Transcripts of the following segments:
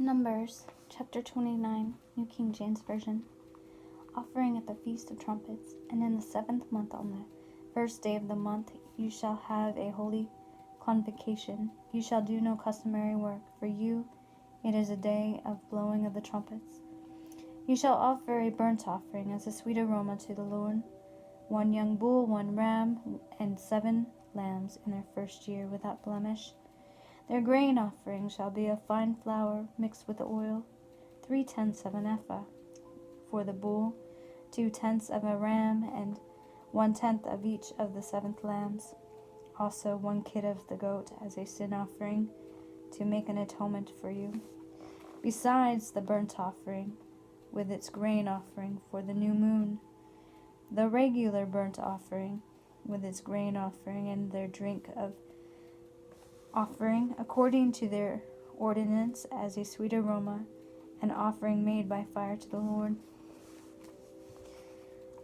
Numbers, chapter 29, New King James Version. Offering at the Feast of Trumpets. And in the 7th month, on the first day of the month, you shall have a holy convocation. You shall do no customary work. For you it is a day of blowing of the trumpets. You shall offer a burnt offering as a sweet aroma to the Lord, 1 young bull, 1 ram, and 7 lambs in their first year without blemish. Their grain offering shall be of fine flour mixed with oil, 3/10 of an ephah for the bull, 2/10 of a ram, and 1/10 of each of the 7 lambs. Also 1 kid of the goat as a sin offering to make an atonement for you. Besides the burnt offering with its grain offering for the new moon, the regular burnt offering with its grain offering and their drink of offering according to their ordinance as a sweet aroma, an offering made by fire to the Lord.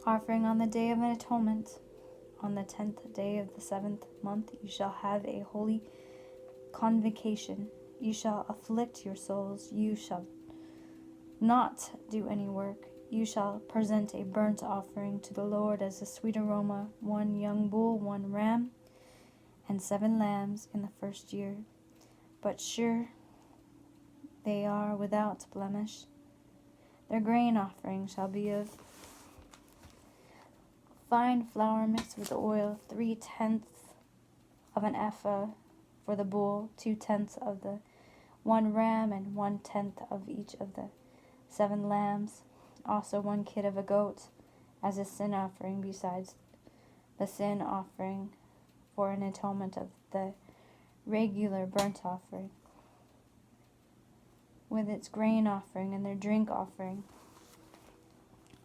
Offering on the day of an atonement. On the 10th day of the 7th month you shall have a holy convocation. You shall afflict your souls. You shall not do any work. You shall present a burnt offering to the Lord as a sweet aroma, 1 young bull, 1 ram, and 7 lambs in the first year, but sure they are without blemish. Their grain offering shall be of fine flour mixed with oil, 3/10 of an ephah for the bull, 2/10 of the 1 ram, and 1/10 of each of the 7 lambs. Also 1 kid of a goat as a sin offering, besides the sin offering for an atonement of the regular burnt offering, with its grain offering and their drink offering.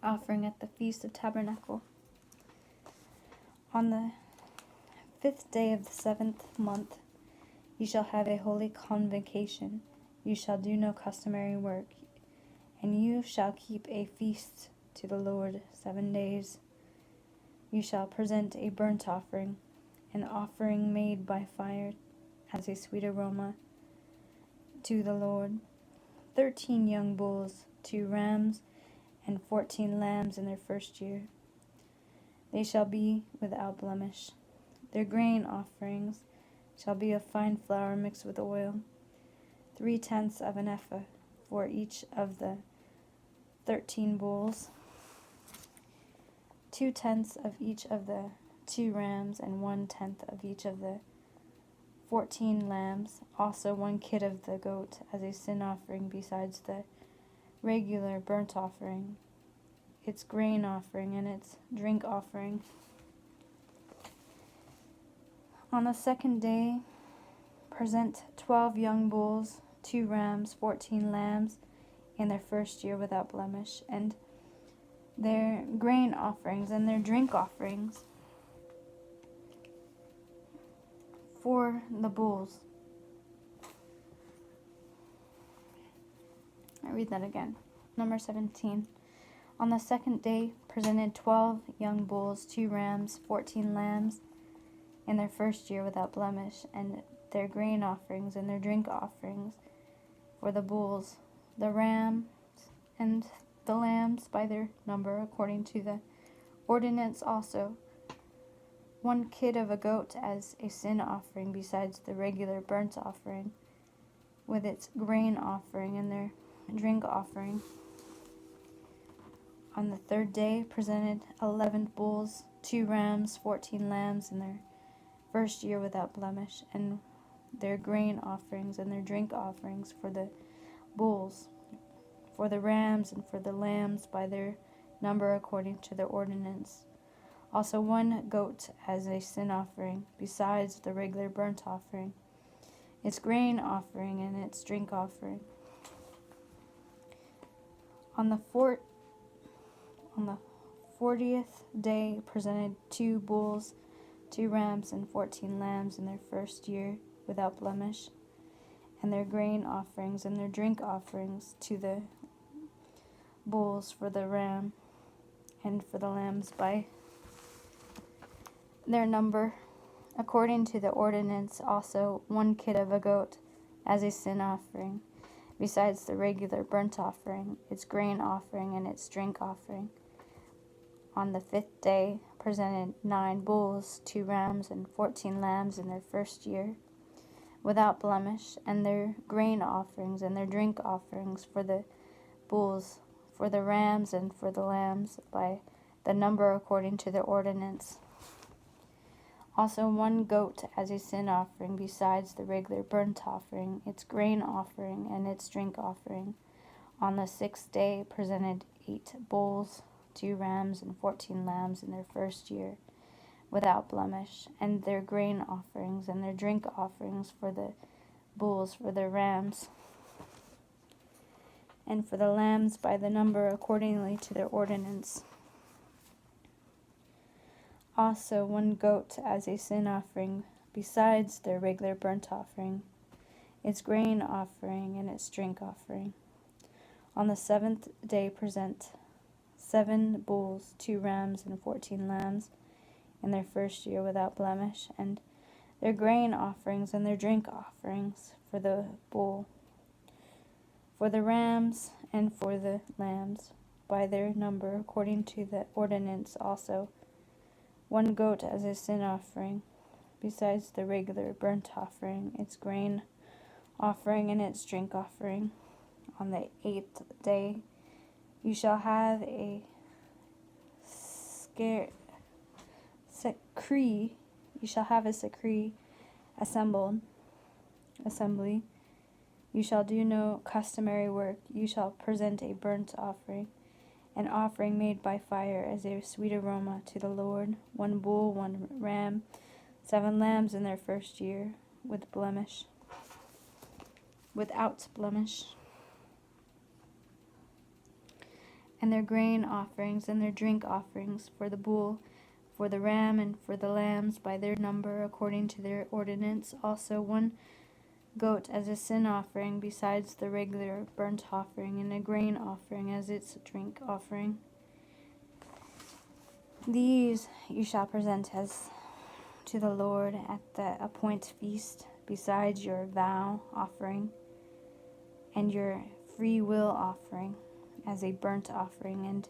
Offering at the Feast of Tabernacle. On the 5th day of the 7th month you shall have a holy convocation. You shall do no customary work, and you shall keep a feast to the Lord 7 days. You shall present a burnt offering, an offering made by fire as a sweet aroma to the Lord, 13 young bulls, 2 rams, and 14 lambs in their first year. They shall be without blemish. Their grain offerings shall be of fine flour mixed with oil, 3/10 of an ephah for each of the 13 bulls, 2/10 of each of the 2 rams, and 1/10 of each of the 14 lambs. Also 1 kid of the goat as a sin offering, besides the regular burnt offering, its grain offering, and its drink offering. On the 2nd day present 12 young bulls, 2 rams, 14 lambs in their first year without blemish, and their grain offerings and their drink offerings for the bulls. I read that again. Number 17. On the 2nd day presented 12 young bulls, 2 rams, 14 lambs in their first year without blemish, and their grain offerings and their drink offerings for the bulls, the rams and the lambs by their number according to the ordinance. Also 1 kid of a goat as a sin offering, besides the regular burnt offering with its grain offering and their drink offering. On the 3rd day presented 11 bulls, 2 rams, 14 lambs in their first year without blemish, and their grain offerings and their drink offerings for the bulls, for the rams, and for the lambs by their number according to their ordinance. Also 1 goat as a sin offering, besides the regular burnt offering, its grain offering, and its drink offering. On the 40th day presented 2 bulls, 2 rams, and 14 lambs in their first year without blemish, and their grain offerings and their drink offerings to the bulls, for the ram, and for the lambs by their number according to the ordinance. Also 1 kid of a goat as a sin offering, besides the regular burnt offering, its grain offering, and its drink offering. On the 5th day presented 9 bulls, 2 rams, and 14 lambs in their first year, without blemish, and their grain offerings and their drink offerings for the bulls, for the rams, and for the lambs, by the number according to the ordinance. Also 1 goat as a sin offering, besides the regular burnt offering, its grain offering, and its drink offering. On the 6th day presented 8 bulls, 2 rams, and 14 lambs in their first year, without blemish, and their grain offerings and their drink offerings for the bulls, for the rams, and for the lambs by the number accordingly to their ordinance. Also 1 goat as a sin offering, besides their regular burnt offering, its grain offering, and its drink offering. On the 7th day present 7 bulls, 2 rams, and 14 lambs in their first year, without blemish, and their grain offerings and their drink offerings for the bull, for the rams, and for the lambs, by their number according to the ordinance. Also 1 goat as a sin offering, besides the regular burnt offering, its grain offering, and its drink offering. On the 8th day you shall have a secree assembly. You shall do no customary work. You shall present a burnt offering, an offering made by fire as a sweet aroma to the Lord, 1 bull, 1 ram, 7 lambs in their first year, without blemish. And their grain offerings and their drink offerings for the bull, for the ram, and for the lambs by their number according to their ordinance. Also 1 goat as a sin offering, besides the regular burnt offering, and a grain offering as its drink offering. These you shall present as to the Lord at the appointed feast, besides your vow offering and your free will offering as a burnt offering, and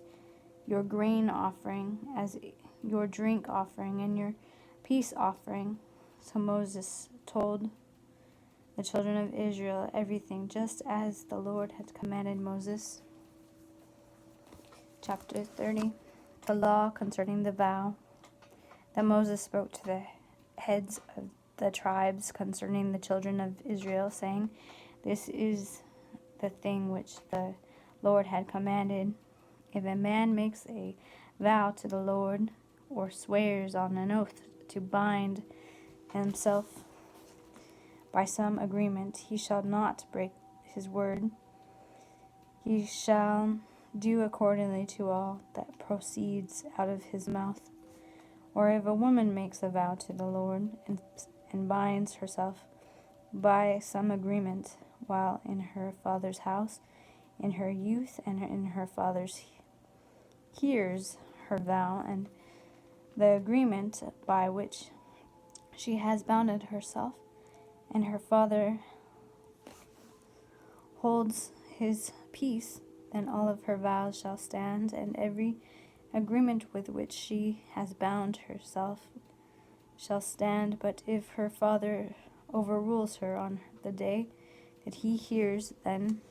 your grain offering as your drink offering, and your peace offering. So Moses told the children of Israel everything just as the Lord had commanded Moses. Chapter 30. The law concerning the vow. That Moses spoke to the heads of the tribes concerning the children of Israel, saying, This is the thing which the Lord had commanded. If a man makes a vow to the Lord, or swears on an oath to bind himself by some agreement, he shall not break his word. He shall do accordingly to all that proceeds out of his mouth. Or if a woman makes a vow to the Lord, and binds herself by some agreement while in her father's house, in her youth, and in her father's hears her vow, and the agreement by which she has bounded herself, and her father holds his peace, then all of her vows shall stand, and every agreement with which she has bound herself shall stand. But if her father overrules her on the day that he hears, then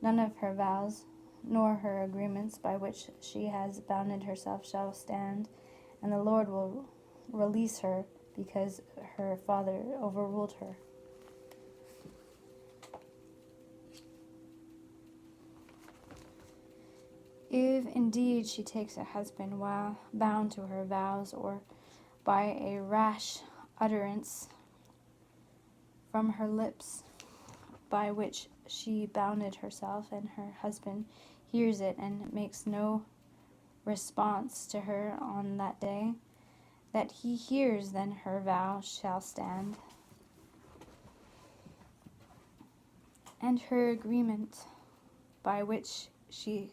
none of her vows nor her agreements by which she has bounded herself shall stand, and the Lord will release her because her father overruled her. If indeed she takes a husband while bound to her vows, or by a rash utterance from her lips by which she bounded herself, and her husband hears it and makes no response to her on that day that he hears, then her vow shall stand, and her agreement by which she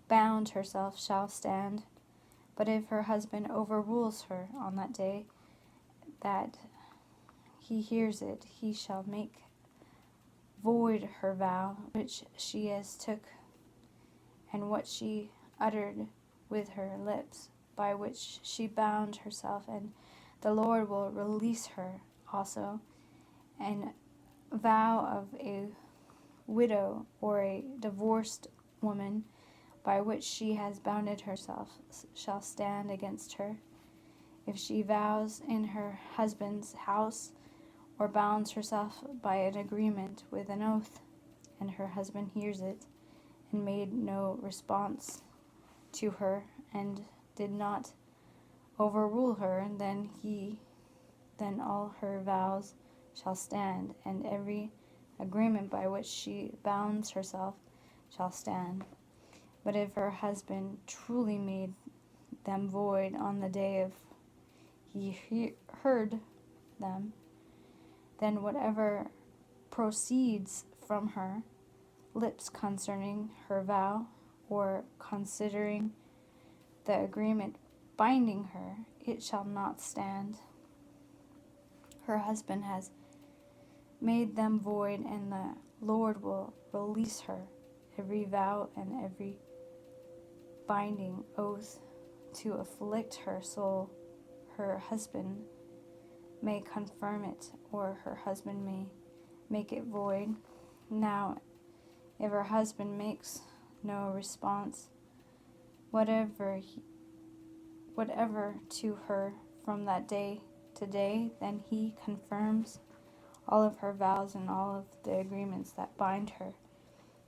bound herself shall stand. But if her husband overrules her on that day that he hears it, he shall make void her vow which she has took, and what she uttered with her lips, by which she bound herself, and the Lord will release her also. An vow of a widow or a divorced woman, by which she has bounded herself, shall stand against her. If she vows in her husband's house, or bounds herself by an agreement with an oath, and her husband hears it, and made no response to her, and did not overrule her, then all her vows shall stand, and every agreement by which she bounds herself shall stand. But if her husband truly made them void on the day of he heard them, then whatever proceeds from her lips concerning her vow, or considering the agreement binding her, it shall not stand. Her husband has made them void, and the Lord will release her. Every vow and every binding oath to afflict her soul, her husband may confirm it, or her husband may make it void. Now, if her husband makes no response whatever to her from that day to day, then he confirms all of her vows and all of the agreements that bind her.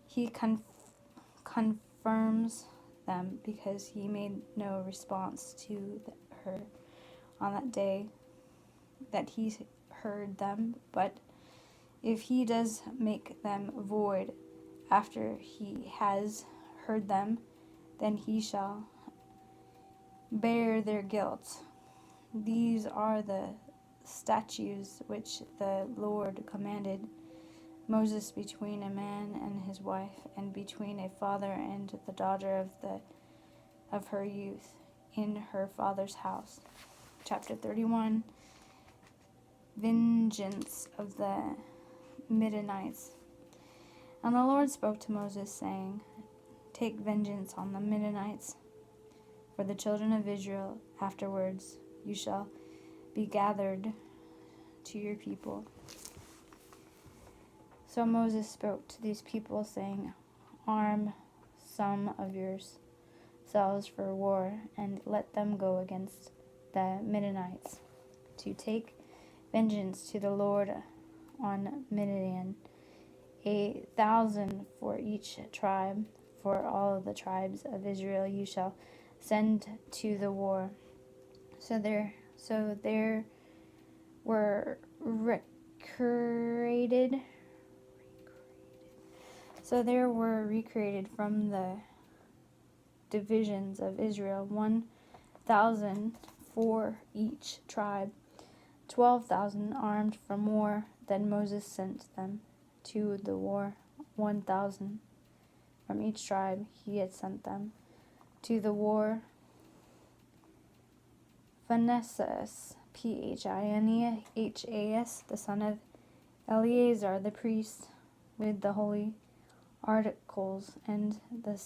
He confirms them because he made no response to her on that day that he heard them. But if he does make them void after he has heard them, then he shall bear their guilt. These are the statutes which the Lord commanded Moses between a man and his wife, and between a father and the daughter of her youth in her father's house. Chapter 31. Vengeance of the Midianites. And the Lord spoke to Moses, saying, Take vengeance on the Midianites for the children of Israel. Afterwards you shall be gathered to your people. So Moses spoke to these people, saying, Arm some of yourselves for war, and let them go against the Midianites, to take vengeance to the Lord on Midian, 1,000 for each tribe. For all the tribes of Israel you shall send to the war. So there were recreated from the divisions of Israel 1,000 for each tribe, 12,000 armed from war. Then Moses sent them to the war, 1,000 from each tribe. He had sent them to the war. Phinehas, Phinehas, the son of Eleazar the priest, with the holy articles and the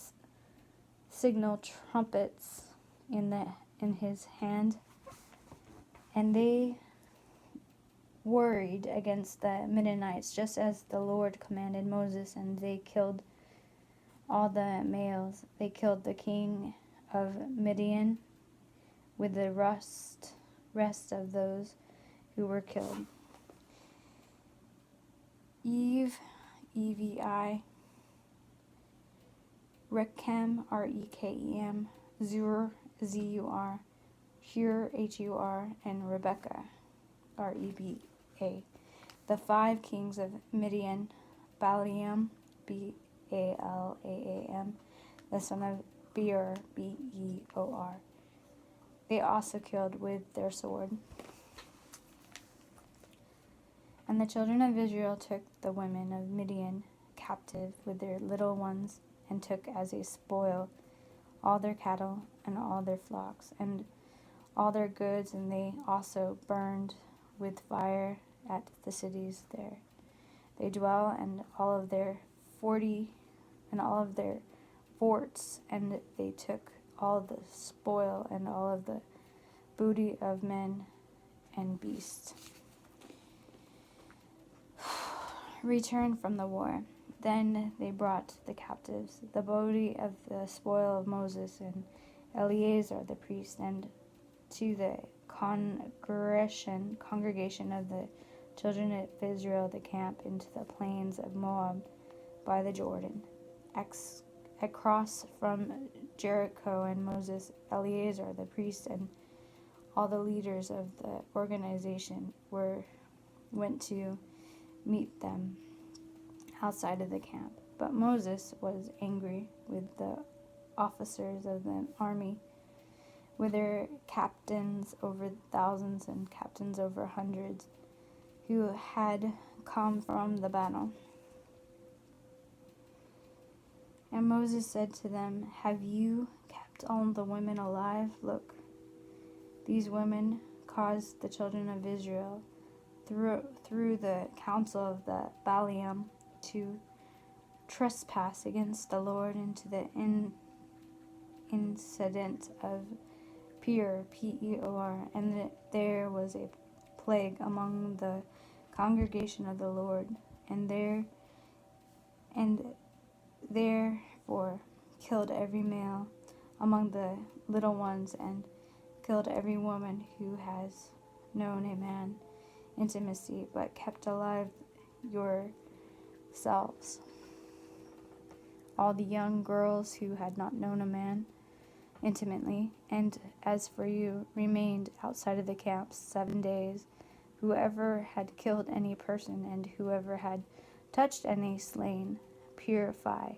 signal trumpets in his hand, and they warred against the Midianites, just as the Lord commanded Moses, and they killed all the males. They killed the king of Midian with the rest of those who were killed. Evi, Rechem, Rekem, Zur, Zur, Hur, Hur, and Rebekah, Reba. The 5 kings of Midian, Balaam, Balaam, the son of Beor, Beor. They also killed with their sword. And the children of Israel took the women of Midian captive with their little ones, and took as a spoil all their cattle and all their flocks and all their goods, and they also burned with fire at the cities there they dwell, and all of their 40 and all of their forts, and they took all the spoil and all of the booty of men and beasts. Returned from the war. Then they brought the captives, the booty of the spoil of Moses and Eleazar the priest, and to the congregation of the children of Israel the camp into the plains of Moab by the Jordan, across from Jericho. And Moses, Eleazar the priest, and all the leaders of the organization went to meet them outside of the camp. But Moses was angry with the officers of the army, with their captains over thousands and captains over hundreds, who had come from the battle. And Moses said to them, "Have you kept all the women alive? Look, these women caused the children of Israel through the counsel of the Balaam to trespass against the Lord into the incident of Peor, P-E-O-R, and that there was a plague among the congregation of the Lord, and therefore killed every male among the little ones, and killed every woman who has known a man intimacy, but kept alive yourselves all the young girls who had not known a man intimately, and as for you, remained outside of the camps 7 days. Whoever had killed any person, and whoever had touched any slain, purify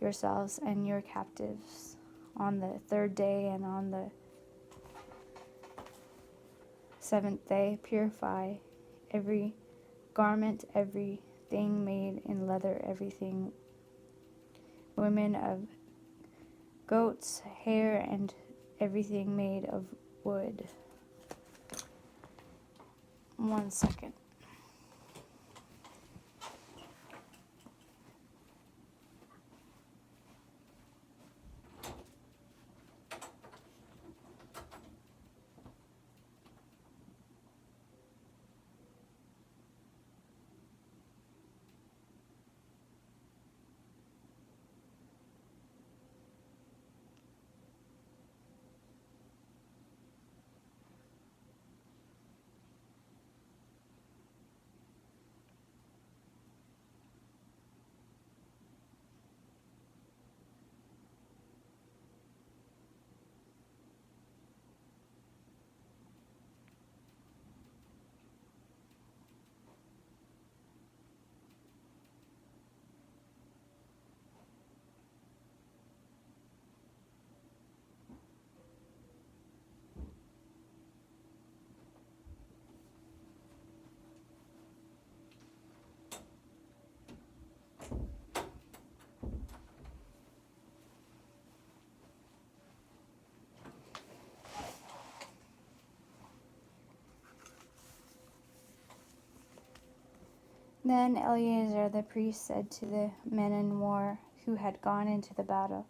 yourselves and your captives on the 3rd day, and on the 7th day purify every garment, everything made in leather, everything women of goats' hair, and everything made of wood." 1 second. Then Eleazar the priest said to the men in war who had gone into the battle,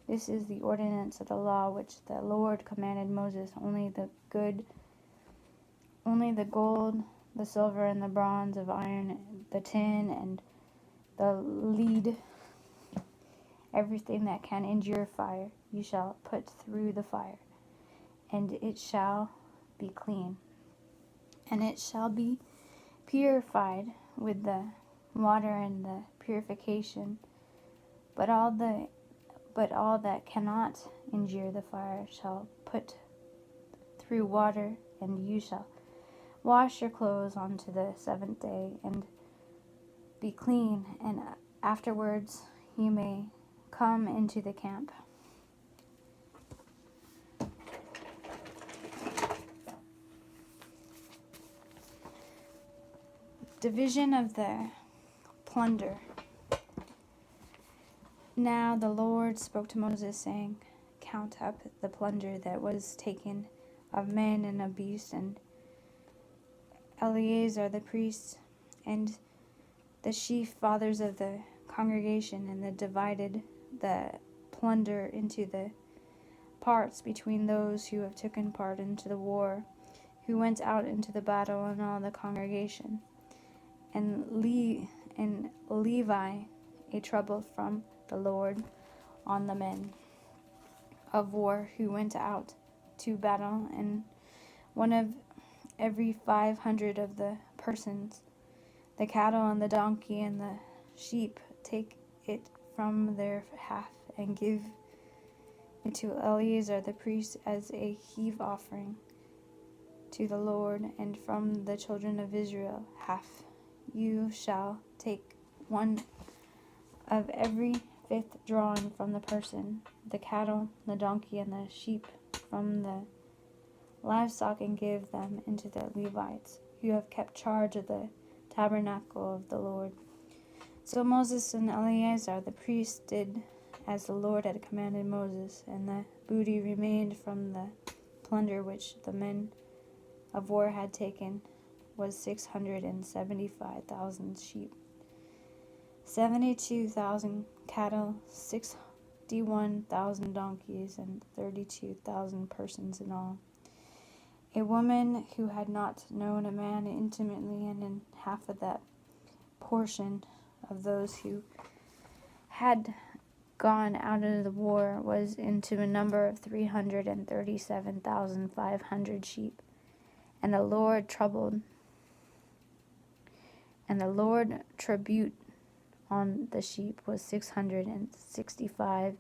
"This is the ordinance of the law which the Lord commanded Moses: only the gold, the silver, and the bronze, of iron, the tin, and the lead, everything that can endure fire, you shall put through the fire, and it shall be clean, and it shall be purified with the water and the purification. But all that cannot endure the fire shall put through water, and you shall wash your clothes unto the 7th day, and be clean, and afterwards you may come into the camp." Division of the plunder. Now the Lord spoke to Moses, saying, "Count up the plunder that was taken of men and of beasts, and Eleazar the priest and the chief fathers of the congregation, and they divided the plunder into the parts between those who have taken part into the war, who went out into the battle, and all the congregation. And Levi a trouble from the Lord on the men of war who went out to battle, and one of every 500 of the persons, the cattle and the donkey and the sheep, take it from their half and give it to Eleazar the priest as a heave offering to the Lord. And from the children of Israel half. You shall take one of every fifth drawn from the person, the cattle, the donkey, and the sheep from the livestock, and give them into the Levites, who have kept charge of the tabernacle of the Lord. So Moses and Eleazar the priest did as the Lord had commanded Moses, and the booty remained from the plunder which the men of war had taken was 675,000 sheep, 72,000 cattle, 61,000 donkeys, and 32,000 persons in all. A woman who had not known a man intimately, and in half of that portion of those who had gone out of the war was into a number of 337,500 sheep. And the Lord tribute on the sheep was 665.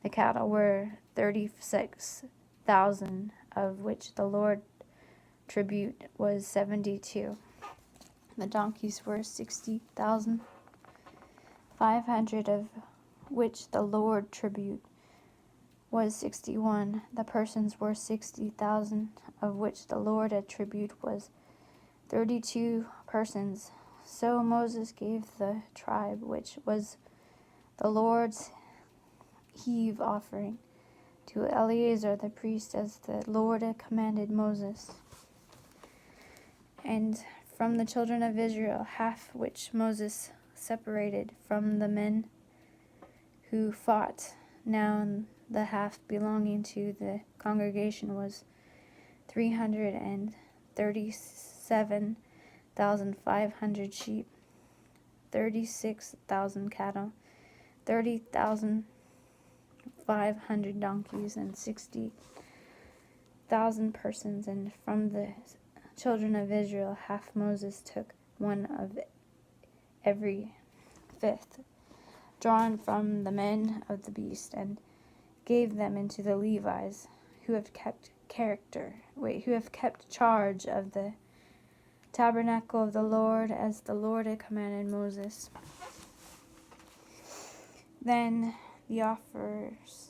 The cattle were 36,000, of which the Lord tribute was 72. The donkeys were 60,500, of which the Lord tribute was 61. The persons were 60,000, of which the Lord tribute was 32 persons. So Moses gave the tribe, which was the Lord's heave offering, to Eleazar the priest, as the Lord had commanded Moses. And from the children of Israel half, which Moses separated from the men who fought, now the half belonging to the congregation was 337,500 sheep, 36,000 cattle, 30,500 donkeys, and 60,000 persons. And from the children of Israel half Moses took one of every fifth, drawn from the men of the beast, and gave them into the Levites, who have kept charge of the tabernacle of the Lord, as the Lord had commanded Moses. Then the officers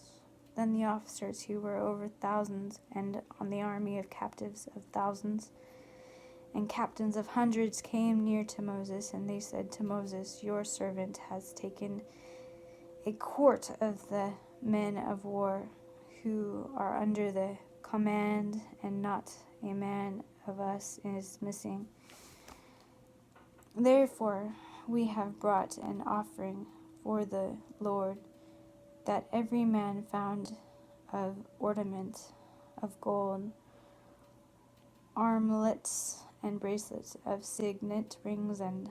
who were over thousands, and on the army of captives of thousands and captains of hundreds, came near to Moses, and they said to Moses, Your servant has taken a quart of the men of war who are under the command, and not a man of us is missing. Therefore we have brought an offering for the Lord, that every man found of ornament of gold, armlets and bracelets, of signet rings and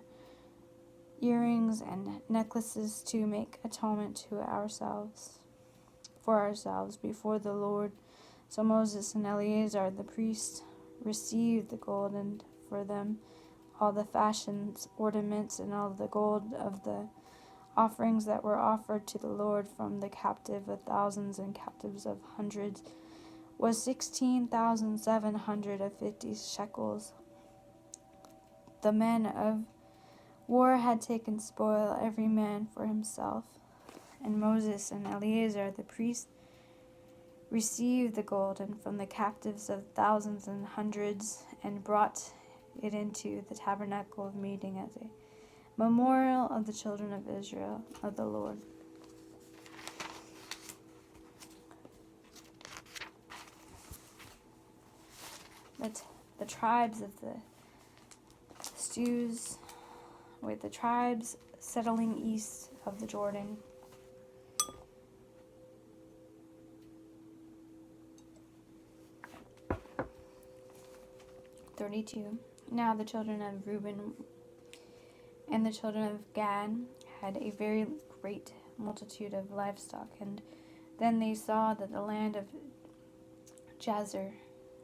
earrings and necklaces, to make atonement to for ourselves before the Lord. So Moses and Eleazar the priest received the gold, and for them all the fashions, ornaments, and all the gold of the offerings that were offered to the Lord from the captive of thousands and captives of hundreds was 16,750 shekels. The men of war had taken spoil, every man for himself. And Moses and Eleazar the priest received the gold, and from the captives of thousands and hundreds, and brought it into the tabernacle of meeting as a memorial of the children of Israel of the Lord. The tribes of the the tribes settling east of the Jordan. Now the children of Reuben and the children of Gad had a very great multitude of livestock, and then they saw that the land of Jazer,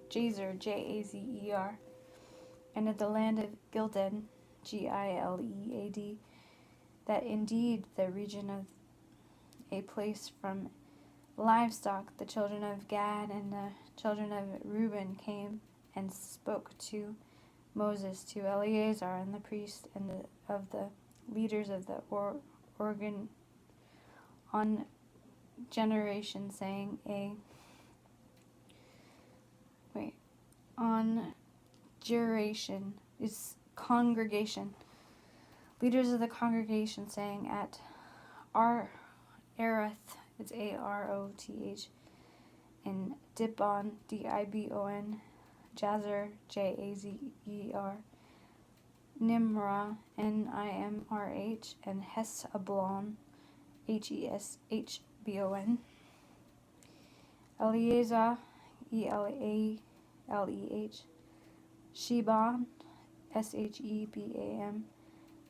Jazer, and of the land of Gilead, Gilead, that indeed the region of a place from livestock. The children of Gad and the children of Reuben came and spoke to Moses, to Eleazar and the priest, and of the leaders of the organ on generation, saying, on duration is congregation, leaders of the congregation, saying, at Arath, it's Aroth, and Dibon, Dibon, Jazer, Jazer, Nimrah, Nimrh, and Hesbon, Heshbon, Eleazar, Eleh, Shebon, Shebam,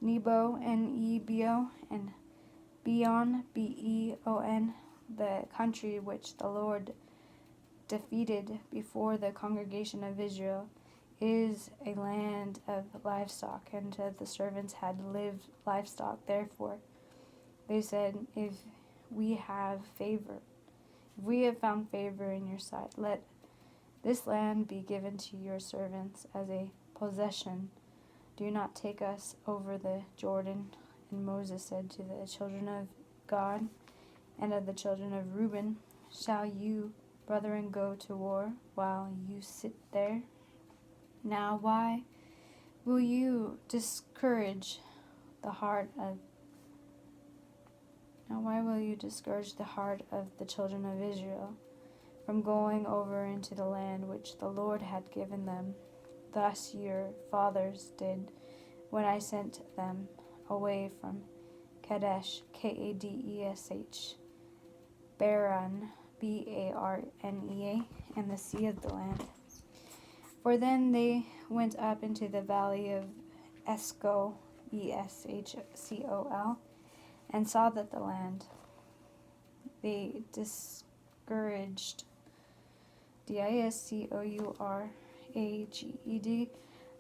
Nebo, Nebo, and Beon, Beon, the country which the Lord defeated before the congregation of Israel, is a land of livestock, and the servants had lived livestock. Therefore they said, if we have found favor in your sight, let this land be given to your servants as a possession. Do not take us over the Jordan. And Moses said to the children of Gad and of the children of Reuben, shall you, brethren, go to war while you sit there? Now why will you discourage the heart of the children of Israel from going over into the land which the Lord had given them? Thus your fathers did when I sent them away from Kadesh, Kadesh, Baran, Barnea, and the sea of the land. For then they went up into the valley of Eshcol, Eschcol, and saw that the land they discouraged, Discouraged,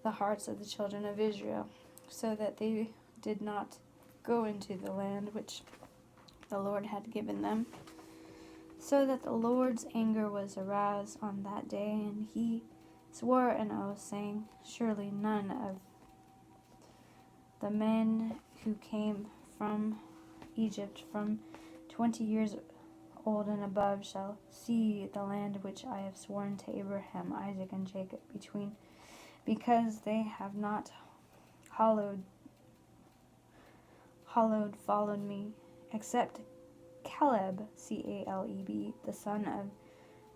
the hearts of the children of Israel, so that they did not go into the land which the Lord had given them. So that the Lord's anger was aroused on that day, and he swore an oath, saying, surely none of the men who came from Egypt from 20 years old and above shall see the land which I have sworn to Abraham, Isaac, and Jacob, because they have not followed me, except Caleb, Caleb, the son of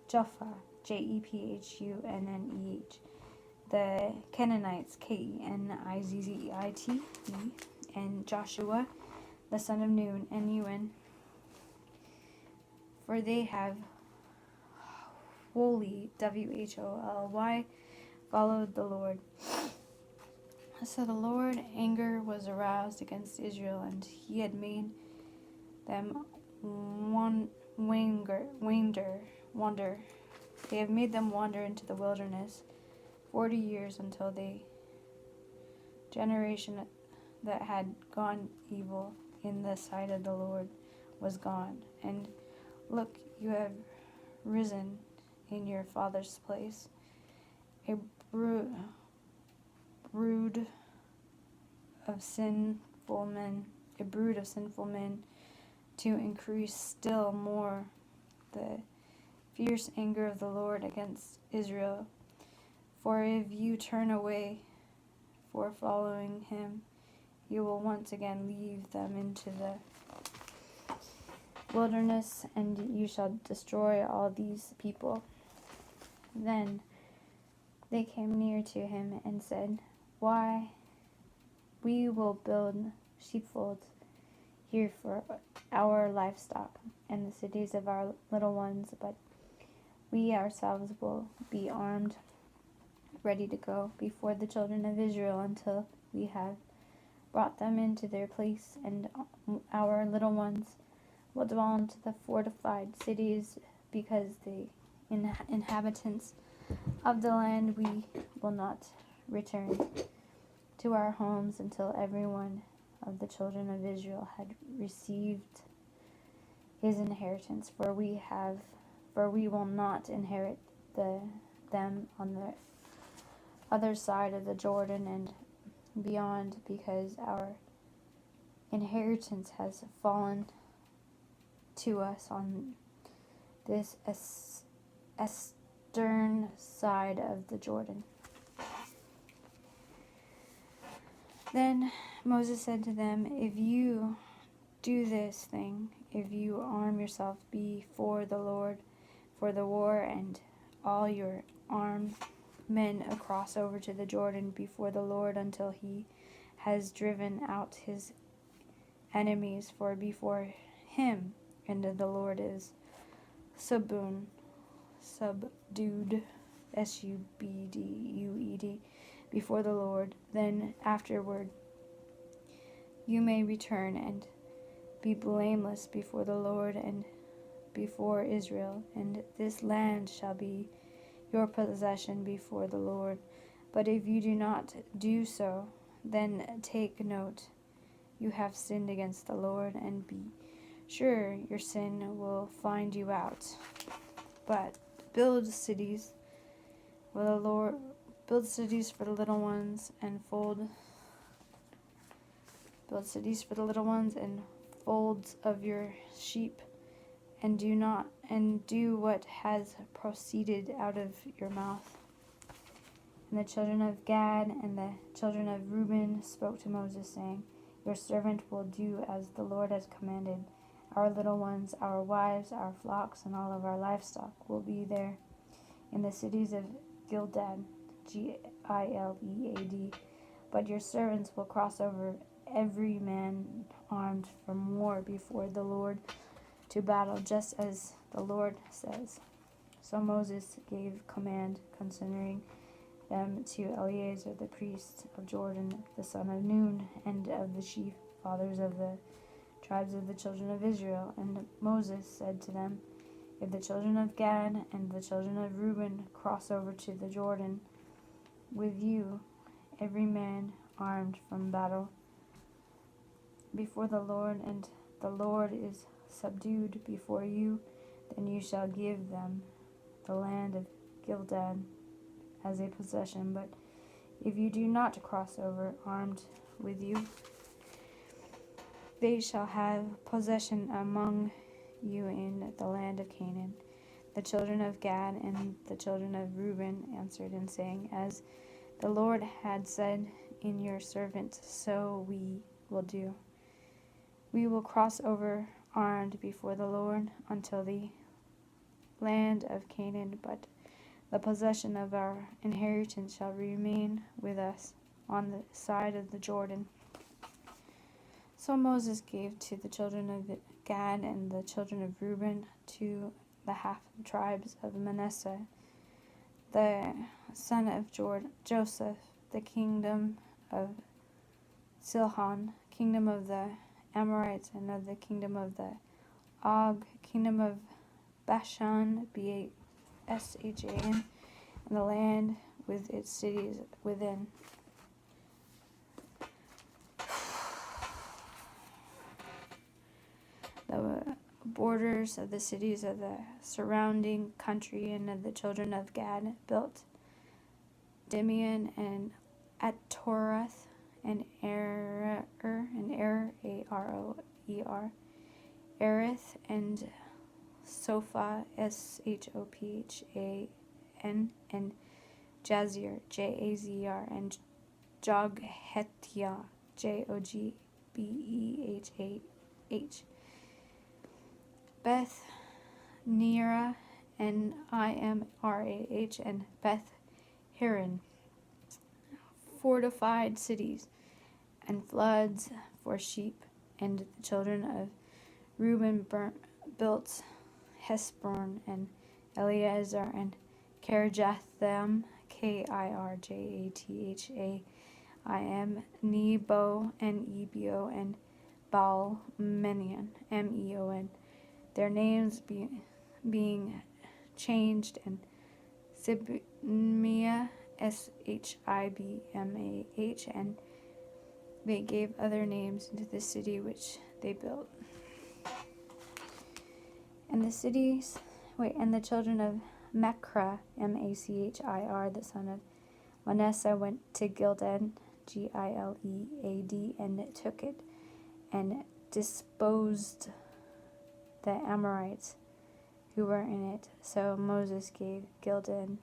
Jephthah, Jephunneh, the Canaanites, Kenizite, and Joshua, the son of Nun, and Ewan, for they have wholly, Wholy, followed the Lord. So the Lord's anger was aroused against Israel, and he had made them wander. They have made them wander into the wilderness 40 years, until the generation that had gone evil in the sight of the Lord was gone. And look, you have risen in your father's place, a brood of sinful men, to increase still more the fierce anger of the Lord against Israel. For if you turn away for following him, you will once again leave them into the wilderness, and you shall destroy all these people. Then they came near to him and said, why We will build sheepfolds here for our livestock and the cities of our little ones, but we ourselves will be armed, ready to go before the children of Israel until we have brought them into their place, and our little ones will dwell into the fortified cities, because the inhabitants of the land we will not return to our homes until every one of the children of Israel had received his inheritance, for we will not inherit them on the other side of the Jordan and beyond, because our inheritance has fallen to us on this eastern side of the Jordan. Then Moses said to them, if you do this thing, if you arm yourself before the Lord for the war, and all your armed men cross over to the Jordan before the Lord until he has driven out his enemies for before him, and the Lord is subdued, subdued, before the Lord, then afterward you may return and be blameless before the Lord and before Israel, and this land shall be your possession before the Lord. But if you do not do so, then take note, you have sinned against the Lord, and be sure your sin will find you out. But build cities for the Lord, build cities for the little ones, and build cities for the little ones and folds of your sheep, and do what has proceeded out of your mouth. And the children of Gad and the children of Reuben spoke to Moses, saying, your servant will do as the Lord has commanded. Our little ones, our wives, our flocks, and all of our livestock will be there in the cities of Gilead, Gilead. But your servants will cross over, every man armed from war before the Lord to battle, just as the Lord says. So Moses gave command concerning them to Eleazar the priest of Jordan, the son of Nun, and of the chief fathers of the tribes of the children of Israel. And Moses said to them, if the children of Gad and the children of Reuben cross over to the Jordan with you, every man armed from battle before the Lord, and the Lord is subdued before you, then you shall give them the land of Gilead as a possession. But if you do not cross over armed with you, they shall have possession among you in the land of Canaan. The children of Gad and the children of Reuben answered and saying, as the Lord had said in your servant, so we will do. We will cross over armed before the Lord until the land of Canaan, but the possession of our inheritance shall remain with us on the side of the Jordan. So Moses gave to the children of Gad and the children of Reuben, to the half of the tribes of Manasseh, the son of Joseph, the kingdom of Silhan, kingdom of the Amorites, and of the kingdom of the Og, kingdom of Bashan, Bashan, and the land with its cities within. The borders of the cities of the surrounding country, and of the children of Gad built Dimion and Atoroth and Aroer, A-R-O-E-R, Erith and Sopha, S-H-O-P-H-A-N, and Jazir, J-A-Z-R, and Joghethia, J-O-G-B-E-H-A-H, Beth Nirah, N-I-M-R-A-H, and Beth Haran, fortified cities, and floods for sheep. And the children of Reuben built Hesbon and Eleazar and Kirjathaim, Kirjathaim, Nebo and Ebio and Baal Menon, Meon, their names being changed, and Sibmah, Shibmah, and they gave other names into the city which they built. And the children of Machir, Machir, the son of Manasseh, went to Gilead, Gilead, and took it, and disposed the Amorites who were in it. So Moses gave Gilead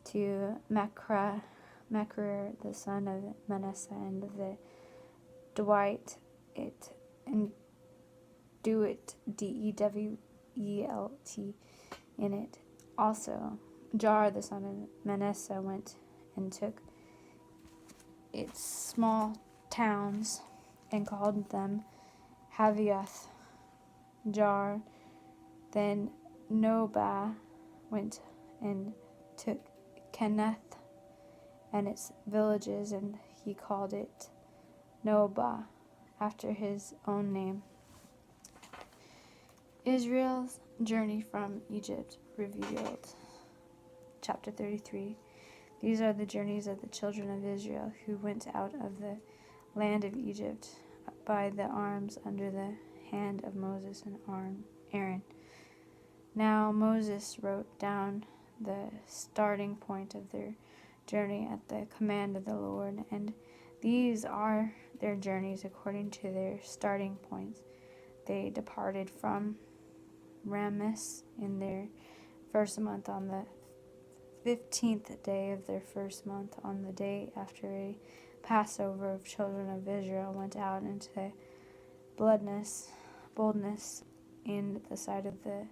to Machir, the son of Manasseh, and the Dwight it, and Dewelt, Dewelt, in it. Also, Jar, the son of Manasseh, went and took its small towns and called them Havioth Jar. Then Nobah went and took Kenneth and its villages, and he called it Nobah, after his own name. Israel's journey from Egypt revealed. Chapter 33. These are the journeys of the children of Israel who went out of the land of Egypt by the arms under the hand of Moses and Aaron. Now Moses wrote down the starting point of their journey at the command of the Lord, and these are their journeys according to their starting points. They departed from Ramses in their first month on the 15th day of their first month, on the day after a Passover of children of Israel went out into boldness in the sight of the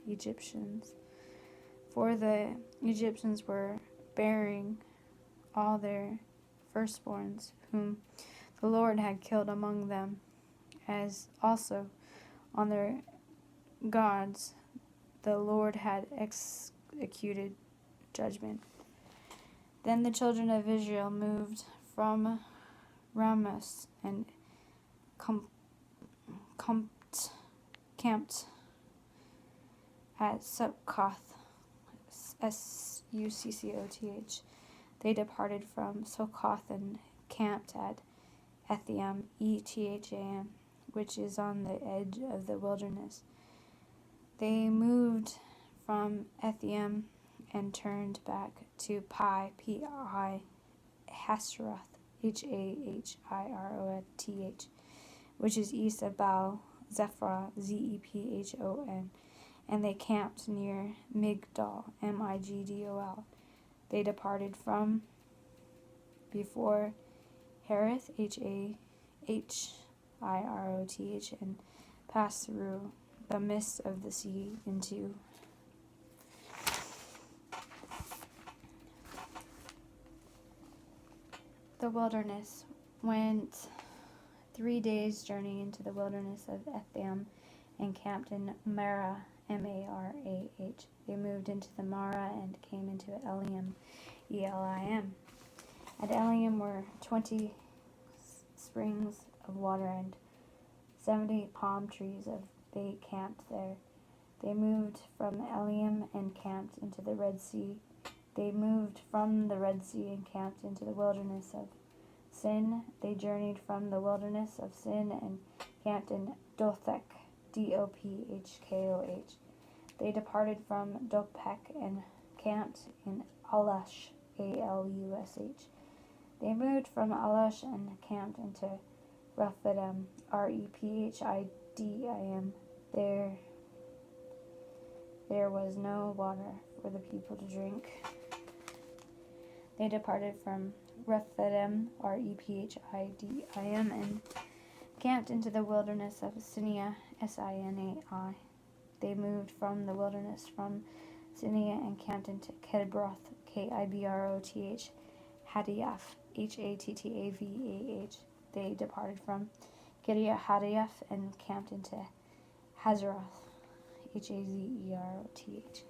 Egyptians. For the Egyptians were bearing all their firstborns, whom the Lord had killed among them, as also on their gods the Lord had executed judgment. Then the children of Israel moved from Ramses and camped at Succoth, Succoth. They departed from Succoth and camped at Etham, Etham, which is on the edge of the wilderness. They moved from Etham and turned back to Pi, Pi, Hazeroth, Hahiroth, which is east of Baal Zephon, Zephon, and they camped near Migdol, Migdol. They departed from before Harith, Hiroth, and passed through the midst of the sea into the wilderness, went 3 days' journey into the wilderness of Etham, and camped in Marah, Marah. They moved into the Marah and came into Elim, Elim. At Elim were 20 springs of water and 70 palm trees. They camped there. They moved from Elim and camped into the Red Sea. They moved from the Red Sea and camped into the wilderness of Sin. They journeyed from the wilderness of Sin and camped in Dothek, Dophkoh. They departed from Dophek and camped in Alush, Alush. They moved from Alush and camped into Rephidim, Rephidim. There was no water for the people to drink. They departed from Rephidim, Rephidim, and camped into the wilderness of Sinai, Sinai. They moved from the wilderness from Sinai and camped into Kibroth, Kibroth, Hadiath, Hattavah. They departed from Kiriath and camped into Hazeroth, Hazeroth.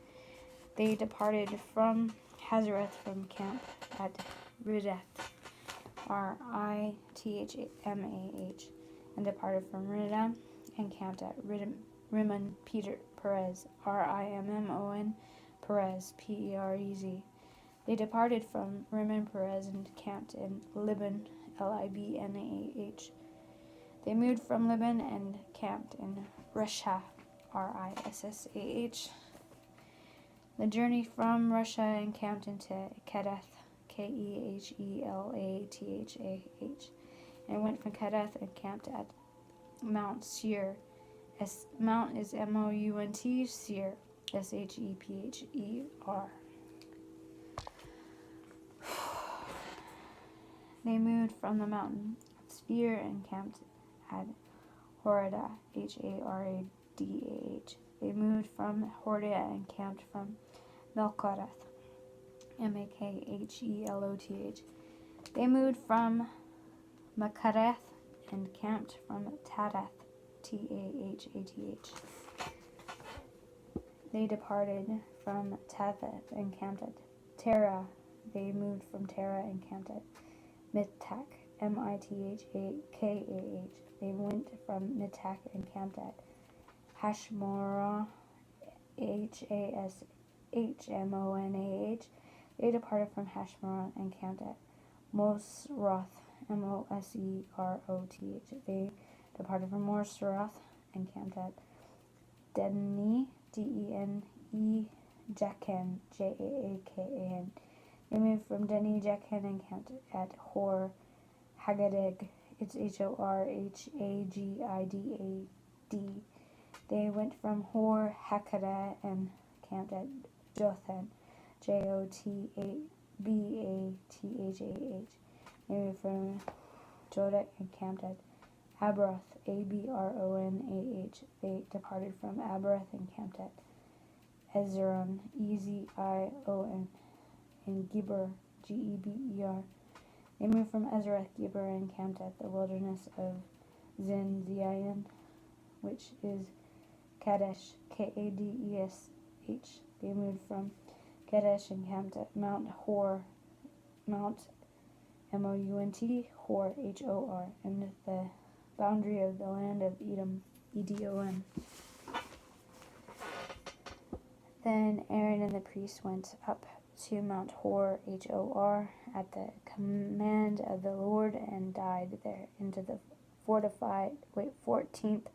They departed from Hazeroth from camp at Riddath, Rithamah, and departed from Ridham and camped at Rimmon Perez, Rimmon Perez, Perez. They departed from Rimmon Perez and camped in Libn, Libnah. They moved from Libn and camped in Rishah, Rissah. The journey from Rishah and camped into Kedath, Kehelatah, and went from Kedath and camped at Mount Seir. Mount is Mount, Seir, Shepher. They moved from the mountain of Sphere and camped at Horodah, Haradah. They moved from Horodah and camped from Melkoth, Makheloth. They moved from Makarath and camped from Tadath, Tahath. They departed from Tathath and camped at Terah. They moved from Terah and camped at Mithak, Mithkah. They went from Mithak and camped at Hashmonah, Hashmonah. They departed from Hashmonah and camped at Moseroth, Moseroth. They departed from Moseroth and camped at Deni, Dene, Jakan, Jaakan. They moved from Deni, Jakan and camped at Hor Haggad. It's Horhagidad. They went from Hor Haggad and camped at Jothan, Jotbathah. They moved from Jodek and camped at Abroth, Abronah. They departed from Abroth and camped at Ezion, Ezion, and Geber, Geber. They moved from Ezrath Geber and camped at the wilderness of Zin, which is Kadesh, Kadesh. They moved from Kadesh and camped at Mount Hor, Mount Mount, Hor, Hor, and the boundary of the land of Edom, Edom. Then Aaron and the priests went up to Mount Hor, Hor, at the command of the Lord, and died there into the 14th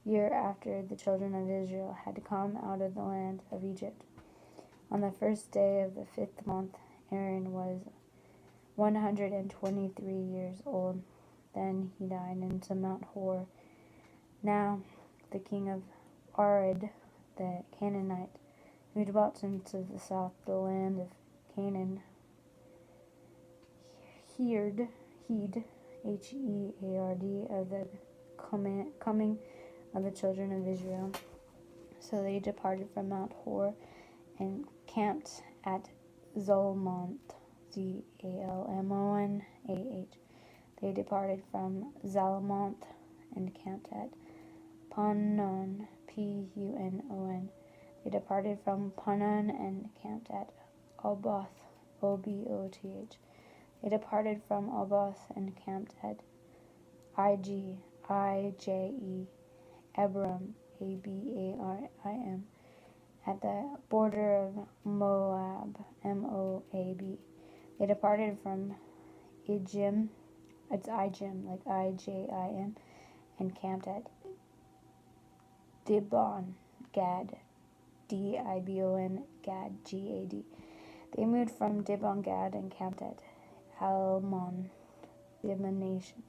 year after the children of Israel had come out of the land of Egypt. On the first day of the 5th month, Aaron was 123 years old. Then he died into Mount Hor. Now the king of Arad, the Canaanite, who dwelt into the south, the land of Canaan, heard, Heard, of the coming of the children of Israel. So they departed from Mount Hor and camped at Zalmon, Zalmon. They departed from Zalamoth and camped at Punon, Punon. They departed from Punon and camped at Oboth, Oboth. They departed from Oboth and camped at Ije, Abram, Abarim, at the border of Moab, Moab. They departed from Ijim, it's Ijim, like Ijim, and camped at Dibon, Gad, Dibon, Gad, Gad. They moved from Dibon, Gad, and camped at Almon, Divination,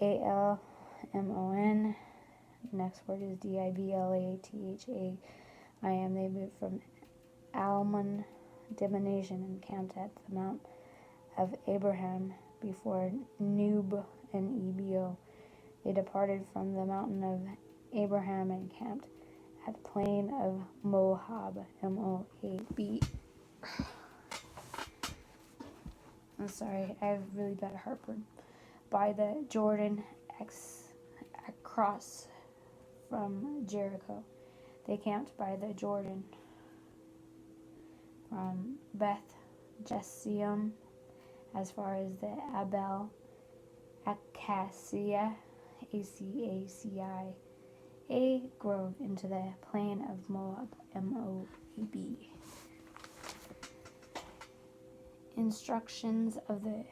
Almon. Next word is Diblatham. They moved from Almon, Divination, and camped at the Mount of Abraham before Nub and Ebio. They departed from the mountain of Abraham and camped at the plain of Moab, Moab. I'm sorry, I have really bad heartburn. by the Jordan across from Jericho. They camped by the Jordan from Beth Jesium as far as the Abel Acacia, A grove into the plain of Moab, Moab. Instructions of the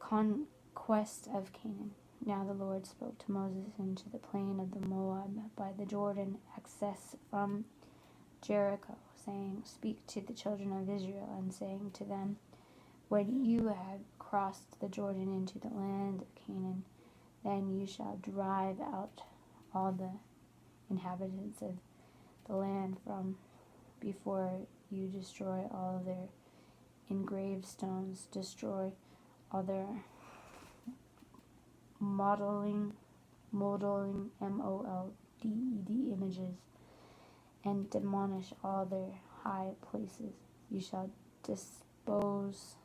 conquest of Canaan. Now the Lord spoke to Moses into the plain of the Moab by the Jordan, access from Jericho, saying, Speak to the children of Israel, and saying to them, When you have crossed the Jordan into the land of Canaan, then you shall drive out all the inhabitants of the land from before you, destroy all their engraved stones, destroy all their modeling MOLDED images, and demolish all their high places. You shall dispose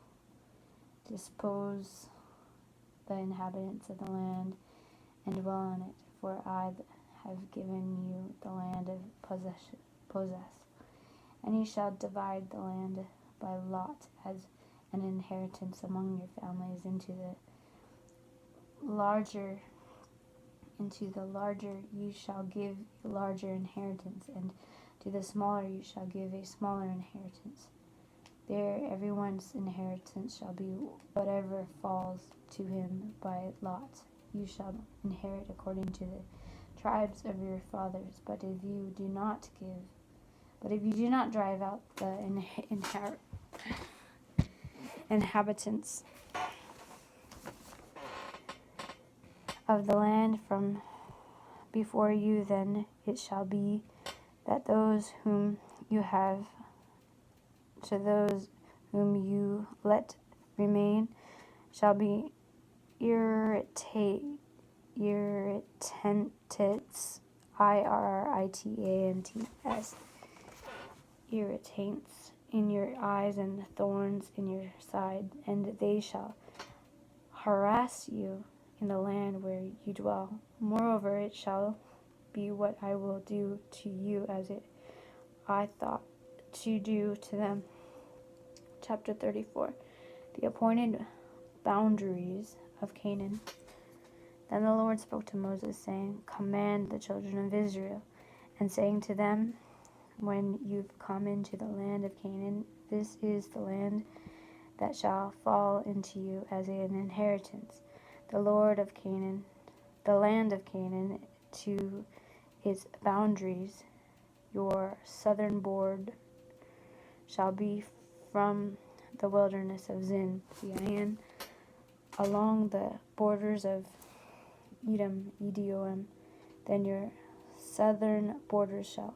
the inhabitants of the land and dwell in it, for I have given you the land of possess. And you shall divide the land by lot as an inheritance among your families. Into the larger you shall give a larger inheritance, and to the smaller you shall give a smaller inheritance. There everyone's inheritance shall be whatever falls to him by lot. You shall inherit according to the tribes of your fathers. But if you do not drive out the inhabitants of the land from before you, then it shall be that those whom you let remain shall be irritants, irritants in your eyes and thorns in your side, and they shall harass you in the land where you dwell. Moreover, it shall be what I will do to you as I thought to do to them. Chapter 34. The appointed boundaries of Canaan. Then the Lord spoke to Moses, saying, Command the children of Israel, and saying to them, When you've come into the land of Canaan, this is the land that shall fall into you as an inheritance. The land of Canaan to its boundaries, your southern border shall be from the wilderness of Zin, along the borders of Edom. Then your southern border shall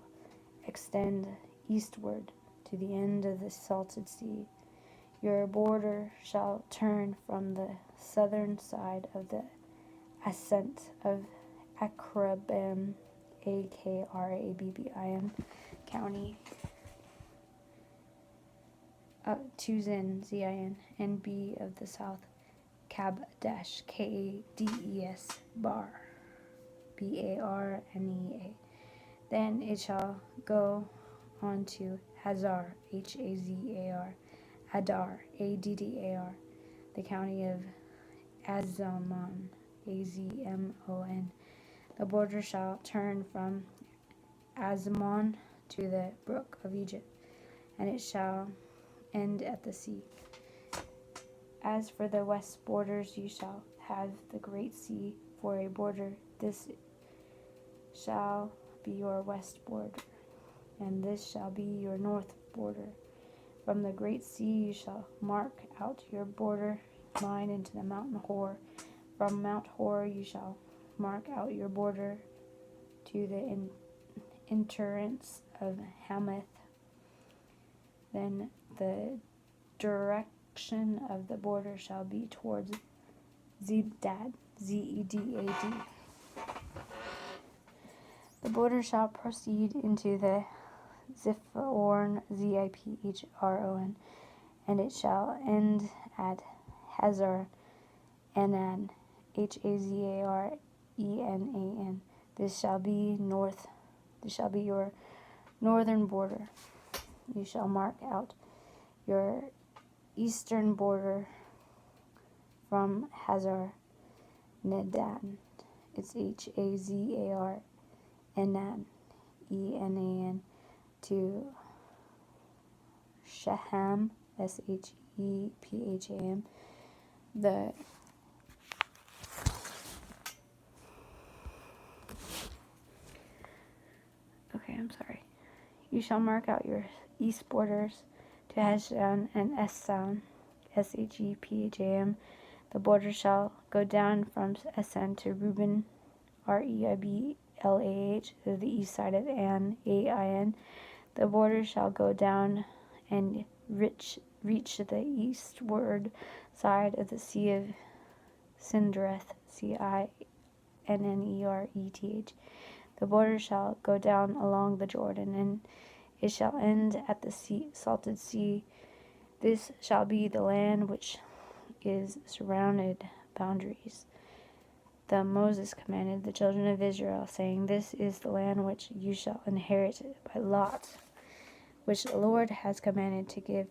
extend eastward to the end of the salted sea. Your border shall turn from the southern side of the ascent of Akrabbim, Akrabbim county, to Zin, and be of the south, Kadesh, Kades, Barnea. Then it shall go on to Hazar, Hazar, Adar, Addar, the county of Azamon, Azmon. The border shall turn from Azmon to the brook of Egypt, and it shall end at the sea. As for the west borders, you shall have the great sea for a border. This shall be your west border, and this shall be your north border. From the great sea you shall mark out your border line into the mountain Hor. From Mount Hor you shall mark out your border to the entrance of Hamath. Then the direction of the border shall be towards Zedad, Zedad. The border shall proceed into the Ziphron, Ziphron, and it shall end at Hazar Enan, Hazarenan. This shall be your northern border. You shall mark out your eastern border from Hazar Nedan. It's Hazarenan to Shecham, Shepham. You shall mark out your east borders to Heshbon and Esan, Shepham. The border shall go down from Esan to Reuben, Reiblah, to the east side of Ain. The border shall go down and reach the eastward side of the Sea of Cindereth, Cinneret. The border shall go down along the Jordan, and it shall end at the salted sea. This shall be the land which is surrounded boundaries. Then Moses commanded the children of Israel, saying, This is the land which you shall inherit by lot, which the Lord has commanded to give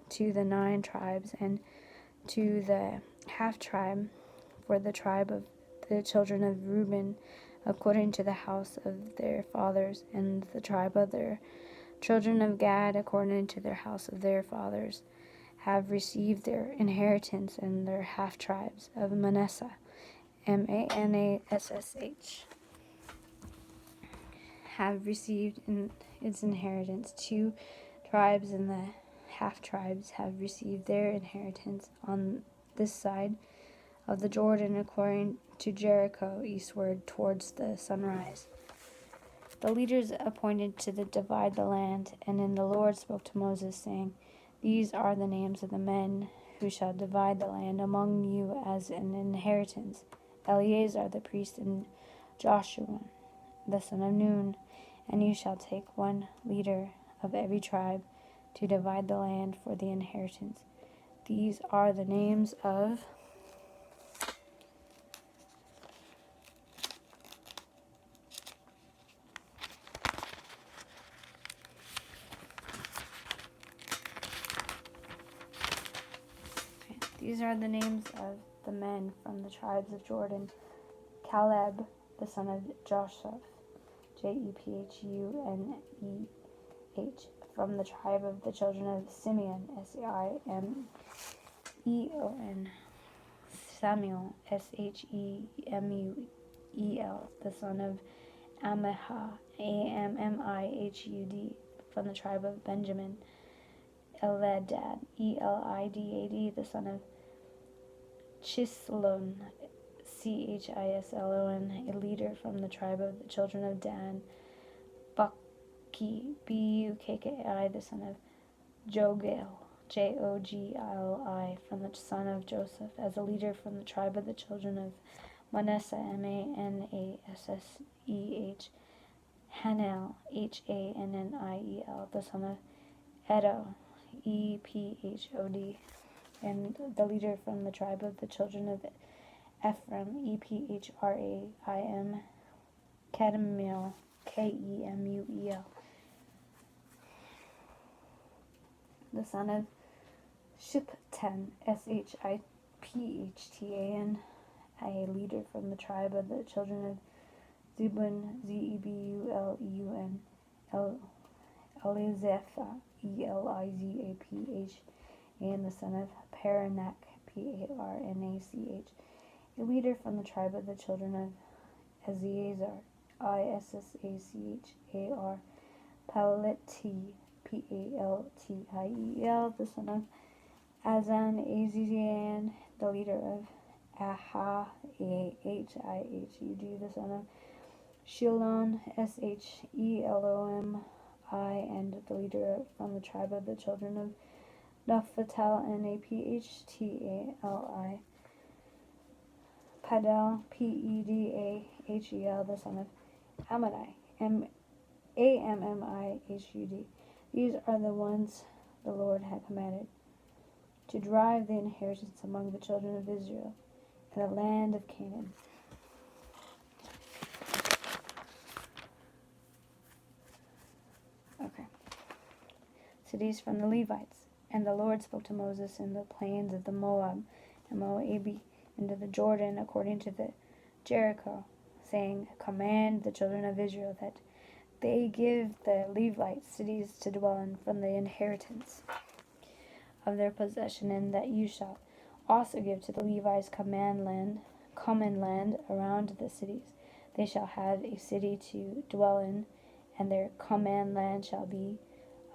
to the 9 tribes and to the half-tribe, for the tribe of the children of Reuben, according to the house of their fathers, and the tribe of their children of Gad, according to their house of their fathers, have received their inheritance, and their half-tribes of Manasseh, Manash, have received its inheritance. 2 tribes and the half-tribes have received their inheritance on this side of the Jordan, according to Jericho, eastward towards the sunrise. The leaders appointed to divide the land, and then the Lord spoke to Moses, saying, These are the names of the men who shall divide the land among you as an inheritance: Eleazar the priest, and Joshua the son of Nun. And you shall take 1 leader of every tribe to divide the land for the inheritance. These are the names of the men from the tribes of Jordan: Caleb the son of Joseph, Jephunneh, from the tribe of the children of Simeon, Simeon; Samuel, Shemuel, the son of Amihud, Ammihud, from the tribe of Benjamin; Eldad, the son of Chislon, Chislon, a leader from the tribe of the children of Dan; Bukki, Bukki, the son of Jogli, Jogli, from the son of Joseph, as a leader from the tribe of the children of Manasseh, Manasseh; Hanel, Hanniel, the son of Edo, Ephod, and the leader from the tribe of the children of Ephraim, Ephraim, Kemuel, Kemuel, the son of Shiptan, Shiptan, a leader from the tribe of the children of Zebulun, Zebulun, Elizaph, Elizaph, and the son of Paranach, Parnach, a leader from the tribe of the children of Eleazar, Issachar, Palti, Paltiel, the son of Azan, the leader of Ahihud, the son of Shilon, Shelom, and the leader from the tribe of the children of Naphtali, Naphtali, Padel, Pedahel, the son of Ammoni, Ammihud. These are the ones the Lord had commanded to drive the inheritance among the children of Israel, the land of Canaan. Okay. Cities from the Levites. And the Lord spoke to Moses in the plains of the Moab and Moabi, into the Jordan, according to the Jericho, saying, Command the children of Israel that they give the Levites cities to dwell in from the inheritance of their possession, and that you shall also give to the Levites common land around the cities. They shall have a city to dwell in, and their common land shall be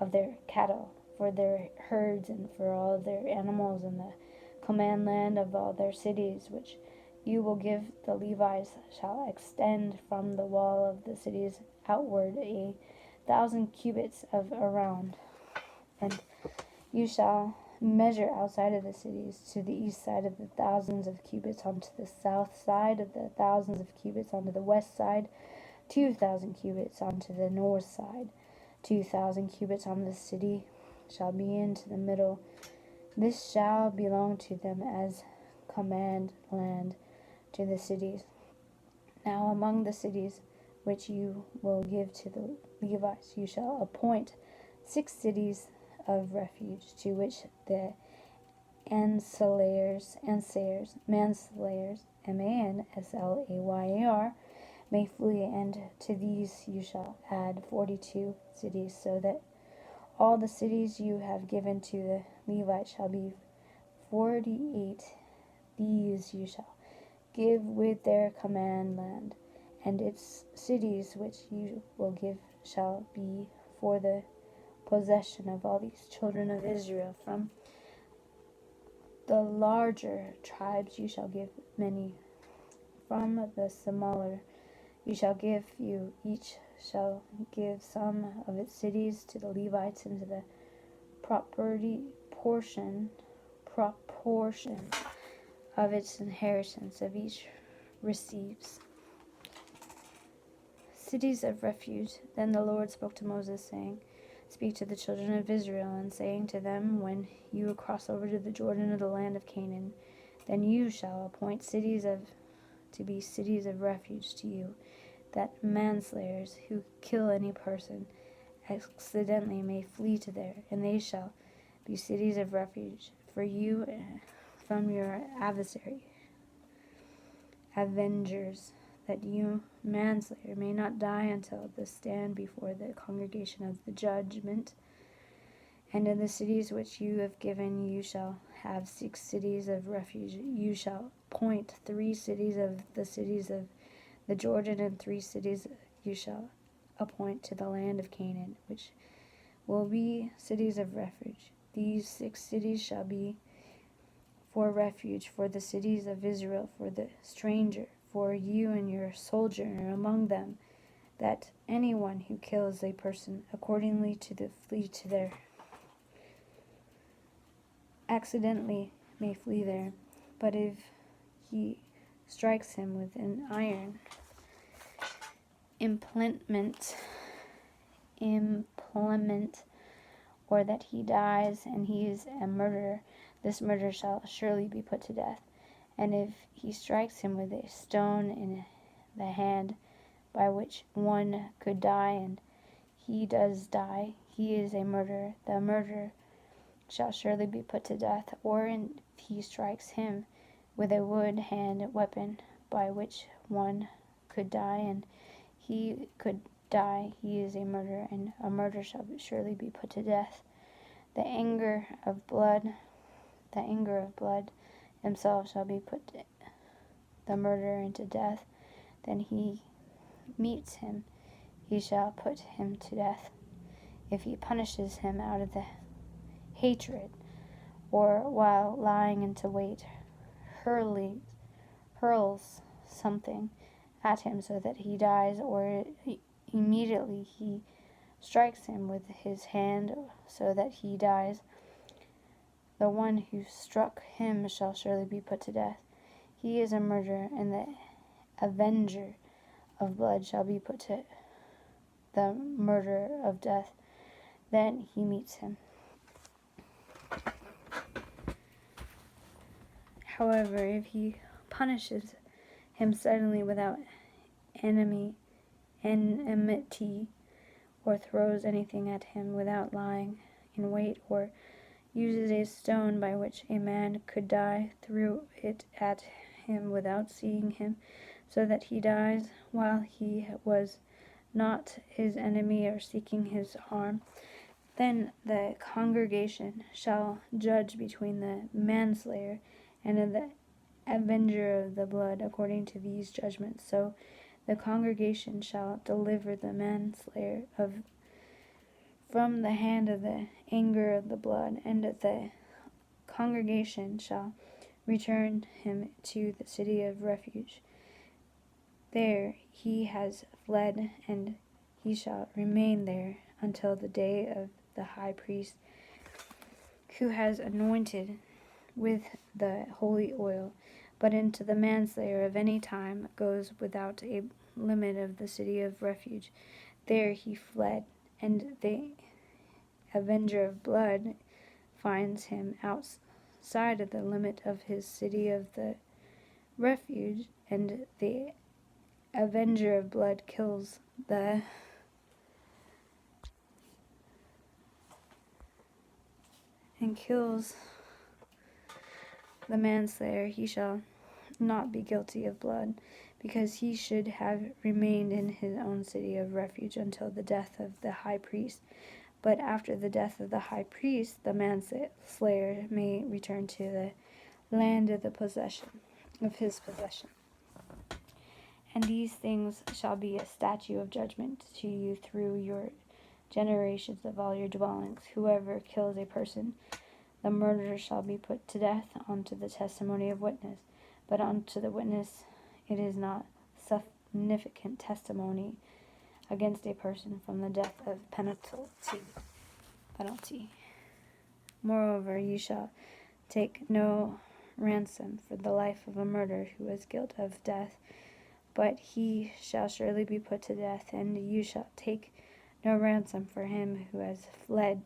of their cattle, for their herds, and for all their animals, and the command land of all their cities, which you will give the Levites, shall extend from the wall of the cities outward 1,000 cubits of around. And you shall measure outside of the cities to the east side of the thousands of cubits, onto the south side of the thousands of cubits, onto the west side 2,000 cubits, onto the north side 2,000 cubits. On the city shall be into the middle. This shall belong to them as command land to the cities. Now among the cities which you will give to the Levites, you shall appoint 6 cities of refuge, to which the manslayers, MANSLAYAR, may flee, and to these you shall add 42 cities, so that all the cities you have given to the Levites shall be 48. These you shall give with their command land, and its cities which you will give shall be for the possession of all these children of Israel. From the larger tribes you shall give many, from the smaller you shall give few. Each shall give some of its cities to the Levites into the proportion of its inheritance of each receives. Cities of refuge. Then the Lord spoke to Moses, saying, Speak to the children of Israel, and saying to them, When you cross over to the Jordan of the land of Canaan, then you shall appoint cities to be cities of refuge to you, that manslayers who kill any person accidentally may flee to there, and they shall be cities of refuge for you from your avengers, that you, manslayer, may not die until the stand before the congregation of the judgment. And in the cities which you have given, you shall have 6 cities of refuge. You shall appoint 3 cities of the Jordan, and 3 cities you shall appoint to the land of Canaan, which will be cities of refuge. These 6 cities shall be for refuge for the cities of Israel, for the stranger, for you and your sojourner among them, that anyone who kills a person accordingly to the flee to there, accidentally may flee there. But if he strikes him with an iron implement, or that he dies and he is a murderer, this murderer shall surely be put to death. And if he strikes him with a stone in the hand, by which one could die, and he does die, he is a murderer. The murderer shall surely be put to death. Or if he strikes him with a wood hand weapon, by which one could die, and he could die, he is a murderer, and a murderer shall surely be put to death. The anger of blood himself shall be put the murderer into death. Then he meets him, he shall put him to death. If he punishes him out of the hatred, or while lying in wait, hurls something at him so that he dies, or immediately he strikes him with his hand so that he dies, the one who struck him shall surely be put to death. He is a murderer, and the avenger of blood shall be put to the murderer of death. Then he meets him. However, if he punishes him suddenly without enmity, or throws anything at him without lying in wait, or uses a stone by which a man could die, threw it at him without seeing him, so that he dies while he was not his enemy or seeking his harm, then the congregation shall judge between the manslayer and the avenger of the blood according to these judgments. So the congregation shall deliver the manslayer from the hand of the anger of the blood, and the congregation shall return him to the city of refuge. There he has fled, and he shall remain there until the day of the high priest, who has anointed with the holy oil. But into the manslayer of any time goes without a limit of the city of refuge. There he fled, and the avenger of blood finds him outside of the limit of his city of the refuge, and the avenger of blood kills the manslayer. He shall not be guilty of blood, because he should have remained in his own city of refuge until the death of the high priest. But after the death of the high priest, the manslayer may return to the land of his possession. And these things shall be a statute of judgment to you through your generations of all your dwellings. Whoever kills a person, the murderer shall be put to death unto the testimony of witness. But unto the witness it is not significant testimony against a person from the death of penalty. Moreover, you shall take no ransom for the life of a murderer who is guilty of death, but he shall surely be put to death, and you shall take no ransom for him who has fled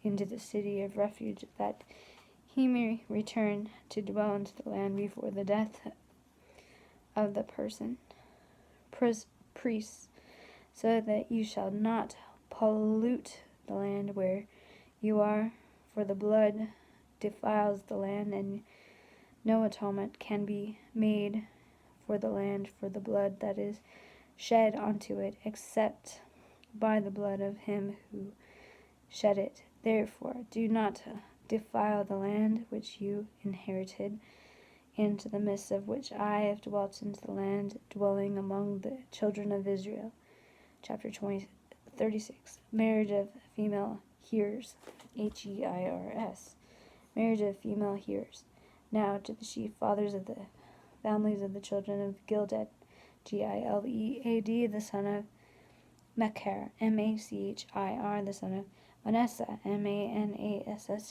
into the city of refuge, that he may return to dwell into the land before the death of the priests, so that you shall not pollute the land where you are, for the blood defiles the land, and no atonement can be made for the land for the blood that is shed onto it, except by the blood of him who shed it. Therefore, do not defile the land which you inherited, into the midst of which I have dwelt into the land, dwelling among the children of Israel. Chapter 36. Marriage of female hearers. Heirs. Marriage of female hearers. Now to the chief fathers of the families of the children of Gilead, Gilead, the son of Machir, Machir, the son of Manasseh, Manasseh.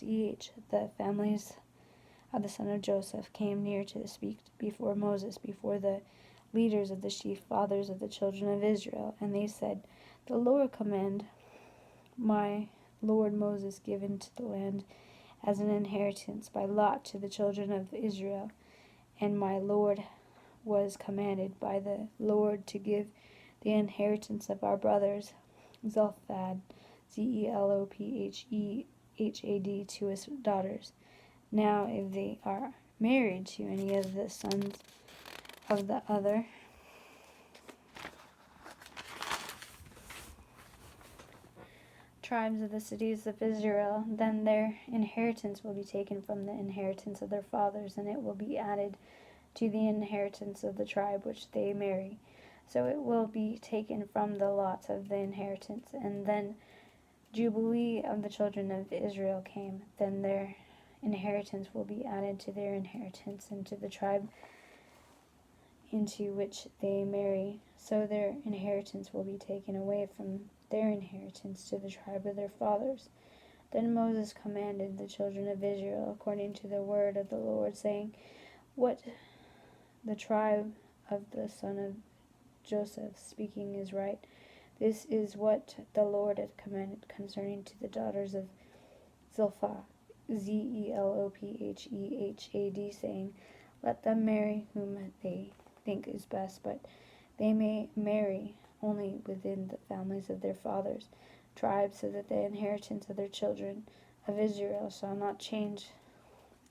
The families of the son of Joseph came near to speak before Moses, before the leaders of the chief fathers of the children of Israel. And they said, The Lord command my Lord Moses give into the land as an inheritance by lot to the children of Israel. And my Lord was commanded by the Lord to give the inheritance of our brothers Zelophehad, Zelophehad, to his daughters. Now if they are married to any of the sons of the other tribes of the cities of Israel, then their inheritance will be taken from the inheritance of their fathers, and it will be added to the inheritance of the tribe which they marry. So it will be taken from the lot of the inheritance. And then Jubilee of the children of Israel came. Then their inheritance will be added to their inheritance into the tribe into which they marry. So their inheritance will be taken away from their inheritance to the tribe of their fathers. Then Moses commanded the children of Israel according to the word of the Lord, saying, What the tribe of the son of Joseph speaking is right. This is what the Lord had commanded concerning to the daughters of Zilpah, Zelophehad, saying, Let them marry whom they think is best, but they may marry only within the families of their fathers' tribes, so that the inheritance of their children of Israel shall not change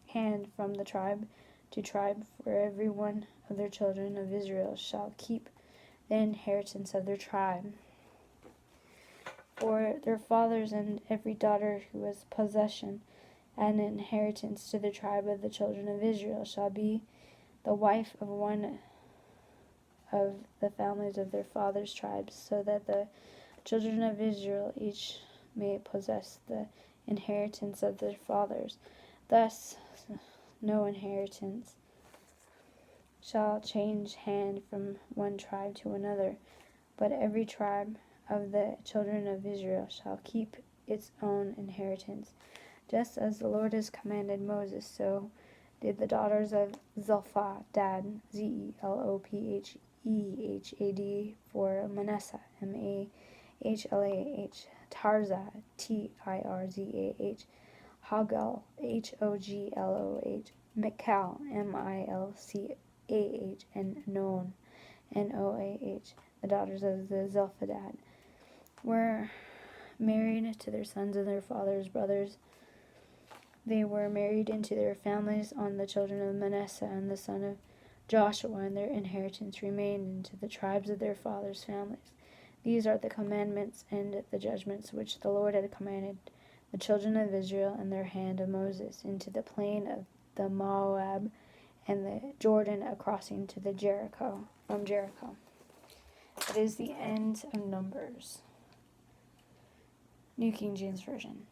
hand from the tribe to tribe, for every one of their children of Israel shall keep the inheritance of their tribe. For their fathers, and every daughter who has possession and inheritance to the tribe of the children of Israel shall be the wife of one of the families of their fathers' tribes, so that the children of Israel each may possess the inheritance of their fathers. Thus no inheritance shall change hand from one tribe to another, but every tribe of the children of Israel shall keep its own inheritance. Just as the Lord has commanded Moses, so did the daughters of Zelophehad, Zelophehad, for Manasseh, Mahlah, Tirzah, Tirzah, Hoglah, Hogloh, Michal, Milcah, and Noah, Noah. The daughters of the Zelophehad were married to their sons and their father's brothers. They were married into their families on the children of Manasseh and the son of Joshua, and their inheritance remained into the tribes of their fathers' families. These are the commandments and the judgments which the Lord had commanded the children of Israel in their hand of Moses, into the plain of the Moab and the Jordan, crossing to the from Jericho. That is the end of Numbers. New King James Version.